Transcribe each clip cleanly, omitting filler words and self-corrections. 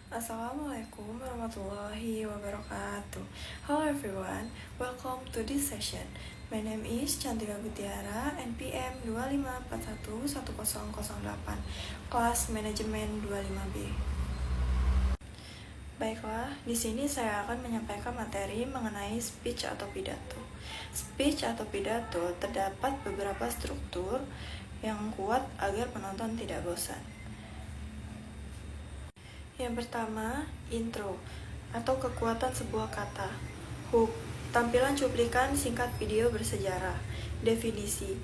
Assalamualaikum warahmatullahi wabarakatuh. Hello everyone, welcome to this session. My name is Cantika Gutiara, NPM 25411008, kelas manajemen 25B. Baiklah, di sini saya akan menyampaikan materi mengenai speech atau pidato. Speech atau pidato terdapat beberapa struktur yang kuat agar penonton tidak bosan. Yang pertama, intro atau kekuatan sebuah kata. Hook, tampilan cuplikan singkat video bersejarah. Definisi,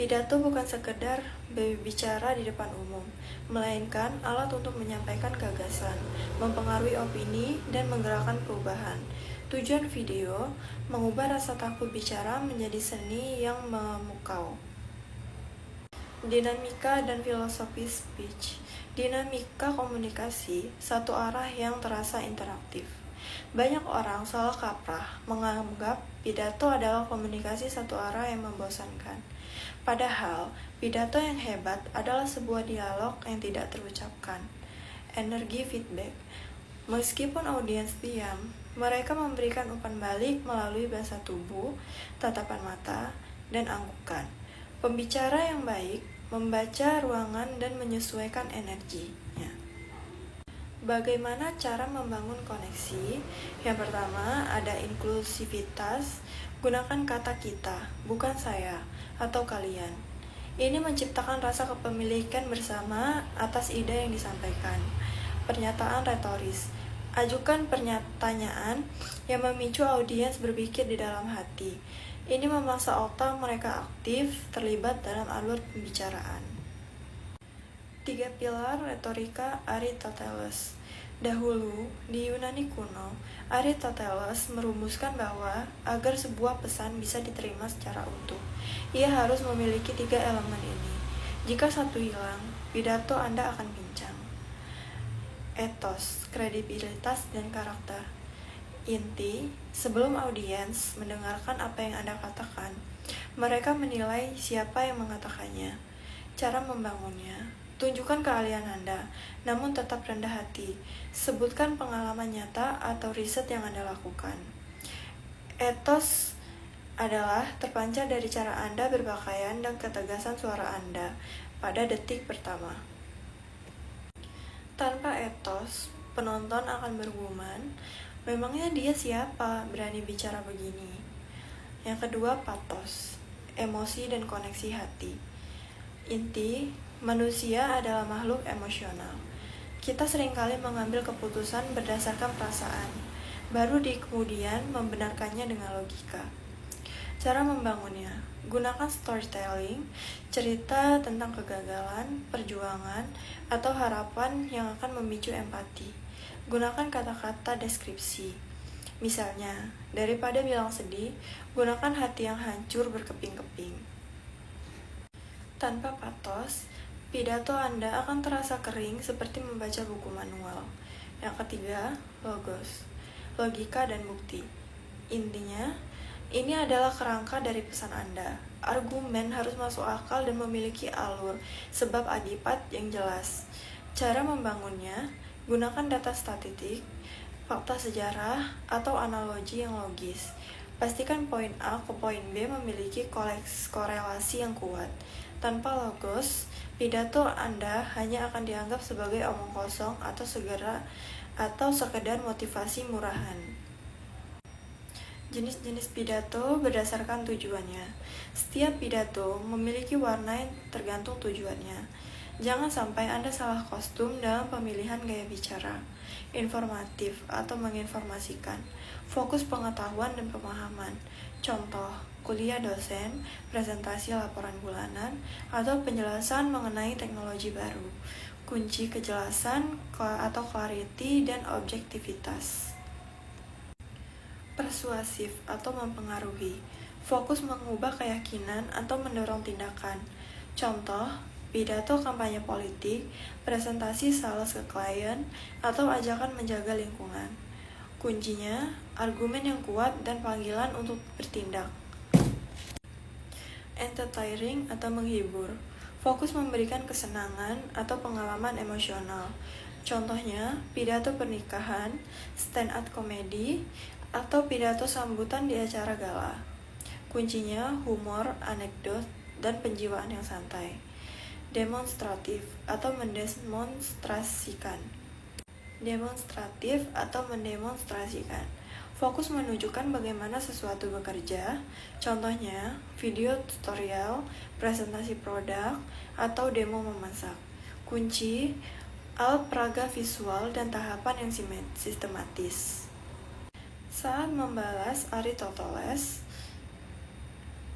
pidato bukan sekedar berbicara di depan umum, melainkan alat untuk menyampaikan gagasan, mempengaruhi opini, dan menggerakkan perubahan. Tujuan video, mengubah rasa takut bicara menjadi seni yang memukau. Dinamika dan filosofi speech. Dinamika komunikasi satu arah yang terasa interaktif. Banyak orang salah kaprah menganggap pidato adalah komunikasi satu arah yang membosankan. Padahal, pidato yang hebat adalah sebuah dialog yang tidak terucapkan. Energi feedback. Meskipun audiens diam, mereka memberikan umpan balik melalui bahasa tubuh, tatapan mata, dan anggukan. Pembicara yang baik membaca ruangan dan menyesuaikan energinya. Bagaimana cara membangun koneksi? Yang pertama, ada inklusivitas. Gunakan kata kita, bukan saya, atau kalian. Ini menciptakan rasa kepemilikan bersama atas ide yang disampaikan. Pernyataan retoris. Ajukan pertanyaan yang memicu audiens berpikir di dalam hati. Ini memaksa otak mereka aktif terlibat dalam alur pembicaraan. 3 pilar retorika Aristoteles. Dahulu, di Yunani kuno, Aristoteles merumuskan bahwa agar sebuah pesan bisa diterima secara utuh, ia harus memiliki 3 elemen ini. Jika satu hilang, pidato Anda akan pincang. Etos, kredibilitas, dan karakter. Inti, sebelum audiens mendengarkan apa yang Anda katakan, mereka menilai siapa yang mengatakannya. Cara membangunnya, tunjukkan keahlian Anda, namun tetap rendah hati. Sebutkan pengalaman nyata atau riset yang Anda lakukan. Etos adalah terpancar dari cara Anda berpakaian dan ketegasan suara Anda pada detik pertama. Tanpa etos, penonton akan bergumam, memangnya dia siapa berani bicara begini? Yang kedua, patos, emosi dan koneksi hati. Inti, manusia adalah makhluk emosional. Kita seringkali mengambil keputusan berdasarkan perasaan, baru kemudian membenarkannya dengan logika. Cara membangunnya, gunakan storytelling, cerita tentang kegagalan, perjuangan, atau harapan yang akan memicu empati. Gunakan kata-kata deskripsi. Misalnya, daripada bilang sedih, gunakan hati yang hancur berkeping-keping. Tanpa patos, pidato Anda akan terasa kering seperti membaca buku manual. Yang ketiga, logos, logika dan bukti. Intinya, ini adalah kerangka dari pesan Anda. Argumen harus masuk akal dan memiliki alur, sebab adipat yang jelas. Cara membangunnya, gunakan data statistik, fakta sejarah, atau analogi yang logis. Pastikan poin A ke poin B memiliki korelasi yang kuat. Tanpa logos, pidato Anda hanya akan dianggap sebagai omong kosong atau sekedar motivasi murahan. Jenis-jenis pidato berdasarkan tujuannya. Setiap pidato memiliki warna yang tergantung tujuannya. Jangan sampai Anda salah kostum dalam pemilihan gaya bicara. Informatif atau menginformasikan. Fokus pengetahuan dan pemahaman. Contoh, kuliah dosen, presentasi laporan bulanan, atau penjelasan mengenai teknologi baru. Kunci kejelasan atau clarity dan objektivitas. Persuasif atau mempengaruhi, fokus mengubah keyakinan atau mendorong tindakan. Contoh, pidato kampanye politik, presentasi sales ke klien, atau ajakan menjaga lingkungan. Kuncinya, argumen yang kuat dan panggilan untuk bertindak. Entertaining atau menghibur, fokus memberikan kesenangan atau pengalaman emosional. Contohnya, pidato pernikahan, stand-up komedi, atau pidato sambutan di acara gala. Kuncinya humor, anekdot, dan penjiwaan yang santai. Demonstratif atau mendemonstrasikan. Demonstratif atau mendemonstrasikan. Fokus menunjukkan bagaimana sesuatu bekerja, contohnya video tutorial, presentasi produk, atau demo memasak. Kunci, alat peraga visual dan tahapan yang sistematis. Saat membalas Aristoteles,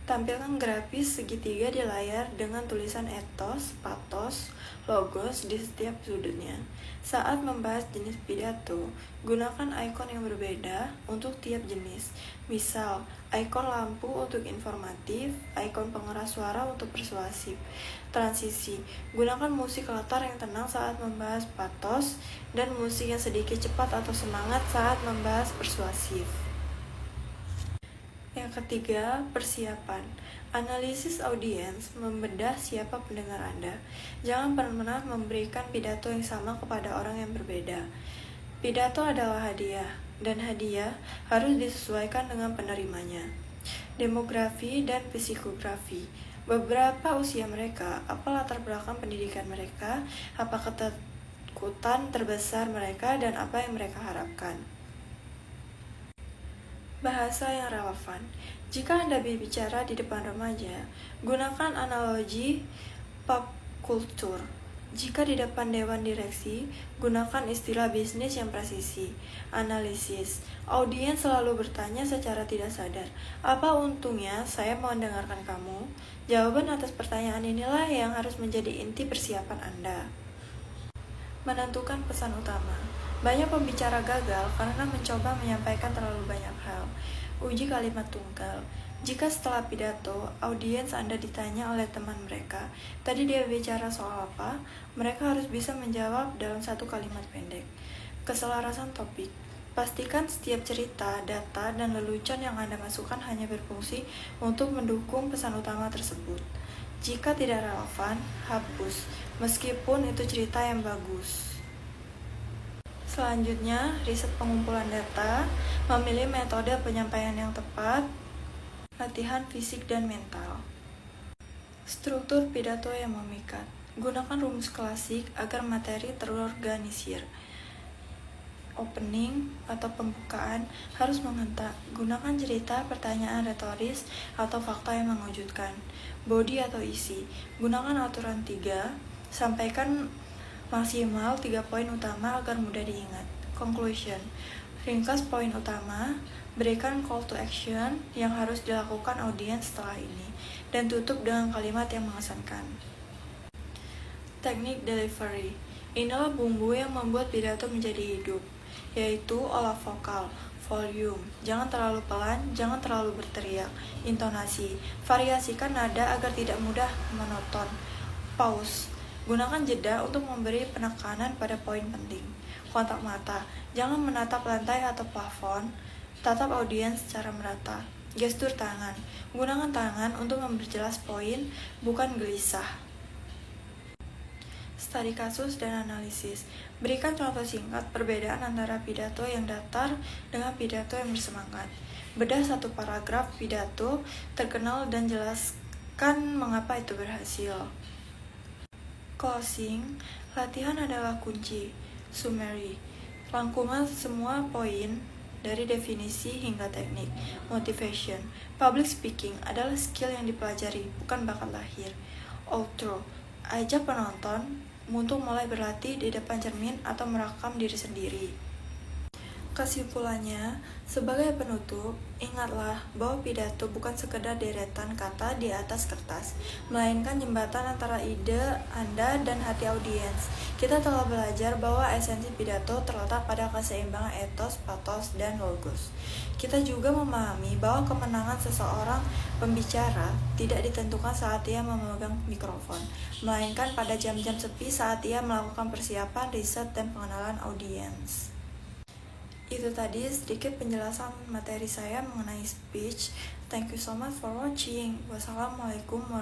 tampilkan grafis segitiga di layar dengan tulisan ethos, pathos, logos di setiap sudutnya. Saat membahas jenis pidato, gunakan ikon yang berbeda untuk tiap jenis. Misal, ikon lampu untuk informatif, ikon pengeras suara untuk persuasif. Transisi, gunakan musik latar yang tenang saat membahas pathos dan musik yang sedikit cepat atau semangat saat membahas persuasif. Yang ketiga, persiapan. Analisis audiens, membedah siapa pendengar Anda. Jangan pernah memberikan pidato yang sama kepada orang yang berbeda. Pidato adalah hadiah, dan hadiah harus disesuaikan dengan penerimanya. Demografi dan psikografi. Beberapa usia mereka, apa latar belakang pendidikan mereka, apa ketakutan terbesar mereka, dan apa yang mereka harapkan. Bahasa yang relevan. Jika Anda berbicara di depan remaja, gunakan analogi pop culture. Jika di depan dewan direksi, gunakan istilah bisnis yang presisi. Analisis. Audiens selalu bertanya secara tidak sadar, apa untungnya saya mau mendengarkan kamu? Jawaban atas pertanyaan inilah yang harus menjadi inti persiapan Anda. Menentukan pesan utama. Banyak pembicara gagal karena mencoba menyampaikan terlalu banyak hal. Uji kalimat tunggal. Jika setelah pidato, audiens Anda ditanya oleh teman mereka, tadi dia bicara soal apa, mereka harus bisa menjawab dalam satu kalimat pendek. Keselarasan topik. Pastikan setiap cerita, data, dan lelucon yang Anda masukkan hanya berfungsi untuk mendukung pesan utama tersebut. Jika tidak relevan, hapus, meskipun itu cerita yang bagus. Selanjutnya, riset pengumpulan data, memilih metode penyampaian yang tepat, latihan fisik dan mental. Struktur pidato yang memikat. Gunakan rumus klasik agar materi terorganisir. Opening atau pembukaan harus menghentak. Gunakan cerita, pertanyaan retoris, atau fakta yang mengejutkan. Body atau isi. Gunakan aturan 3, sampaikan maksimal 3 poin utama agar mudah diingat. Conclusion. Ringkas poin utama, berikan call to action yang harus dilakukan audiens setelah ini, dan tutup dengan kalimat yang mengesankan. Teknik delivery. Inilah bumbu yang membuat pidato menjadi hidup, yaitu olah vokal, volume, jangan terlalu pelan, jangan terlalu berteriak, intonasi, variasikan nada agar tidak mudah monoton, pause, gunakan jeda untuk memberi penekanan pada poin penting, kontak mata, jangan menatap lantai atau plafon, tatap audiens secara merata, gestur tangan, gunakan tangan untuk memperjelas poin, bukan gelisah. Studi kasus dan analisis. Berikan contoh singkat perbedaan antara pidato yang datar dengan pidato yang bersemangat. Bedah satu paragraf pidato terkenal dan jelaskan mengapa itu berhasil. Closing. Latihan adalah kunci. Summary. Rangkuman semua poin dari definisi hingga teknik. Motivation. Public speaking adalah skill yang dipelajari, bukan bakat lahir. Outro. Ajak penonton untuk mulai berlatih di depan cermin atau merekam diri sendiri. Kesimpulannya, sebagai penutup, ingatlah bahwa pidato bukan sekedar deretan kata di atas kertas, melainkan jembatan antara ide Anda dan hati audiens. Kita telah belajar bahwa esensi pidato terletak pada keseimbangan ethos, pathos, dan logos. Kita juga memahami bahwa kemenangan seseorang pembicara tidak ditentukan saat ia memegang mikrofon, melainkan pada jam-jam sepi saat ia melakukan persiapan, riset, dan pengenalan audiens. Itu tadi sedikit penjelasan materi saya mengenai speech. Thank you so much for watching. Wassalamualaikum warahmatullahi wabarakatuh.